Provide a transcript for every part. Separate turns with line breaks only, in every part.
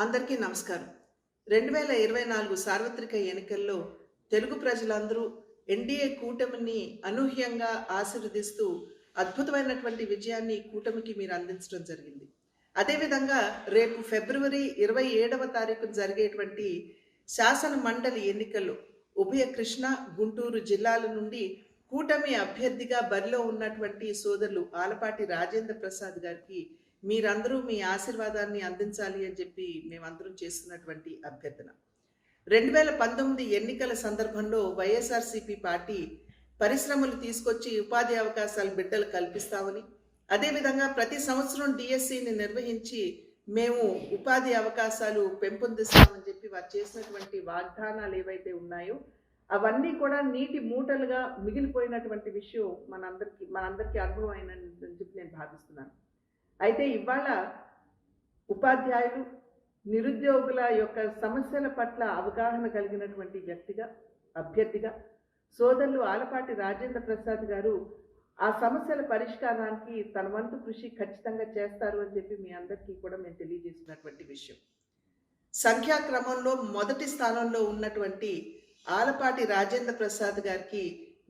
అందరికీ నమస్కారం. 2024 సార్వత్రిక ఎన్నికల్లో తెలుగు ప్రజలందరూ ఎన్డీఏ కూటమిని అనూహ్యంగా ఆశీర్వదిస్తూ అద్భుతమైనటువంటి విజయాన్ని కూటమికి మీరు అందించడం జరిగింది. అదేవిధంగా రేపు ఫిబ్రవరి 27వ తారీఖున జరిగేటువంటి శాసన మండలి ఎన్నికల్లో ఉభయ కృష్ణా, గుంటూరు జిల్లాల నుండి కూటమి అభ్యర్థిగా బరిలో ఉన్నటువంటి సోదరులు ఆలపాటి రాజేంద్ర ప్రసాద్ గారికి మీరందరూ మీ ఆశీర్వాదాన్ని అందించాలి అని చెప్పి మేమందరం చేస్తున్నటువంటి అభ్యర్థన. 2019 ఎన్నికల సందర్భంలో వైఎస్ఆర్సీపీ పార్టీ పరిశ్రమలు తీసుకొచ్చి ఉపాధి అవకాశాలు బిడ్డలు కల్పిస్తామని, అదేవిధంగా ప్రతి సంవత్సరం డిఎస్సిని నిర్వహించి మేము ఉపాధి అవకాశాలు పెంపొందిస్తామని చెప్పి వారు చేసినటువంటి వాగ్దానాలు ఏవైతే ఉన్నాయో అవన్నీ కూడా నీటి మూటలుగా మిగిలిపోయినటువంటి విషయం మనందరికీ అనుభవం అయినని చెప్పి నేను భావిస్తున్నాను. అయితే ఇవాళ ఉపాధ్యాయులు, నిరుద్యోగుల యొక్క సమస్యల పట్ల అవగాహన కలిగినటువంటి వ్యక్తిగా, అభ్యర్థిగా సోదరులు ఆలపాటి రాజేంద్ర ప్రసాద్ గారు ఆ సమస్యల పరిష్కారానికి తన వంతు కృషి ఖచ్చితంగా చేస్తారు అని చెప్పి మీ అందరికీ కూడా మేము తెలియజేసినటువంటి విషయం. సంఖ్యాక్రమంలో మొదటి స్థానంలో ఉన్నటువంటి ఆలపాటి రాజేంద్ర ప్రసాద్ గారికి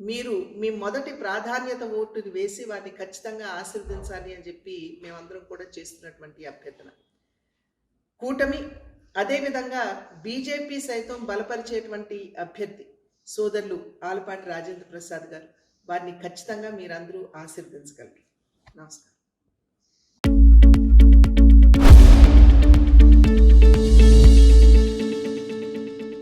మీరు మీ మొదటి ప్రాధాన్యత ఓటుని వేసి వారిని ఖచ్చితంగా ఆశీర్వదించాలి అని చెప్పి మేమందరం కూడా చేస్తున్నటువంటి అభ్యర్థన. కూటమి అదేవిధంగా బీజేపీ సైతం బలపరిచేటువంటి అభ్యర్థి సోదరులు ఆలపాటి రాజేంద్ర ప్రసాద్ గారు, వారిని ఖచ్చితంగా మీరందరూ ఆశీర్వదించగలరు. నమస్కారం.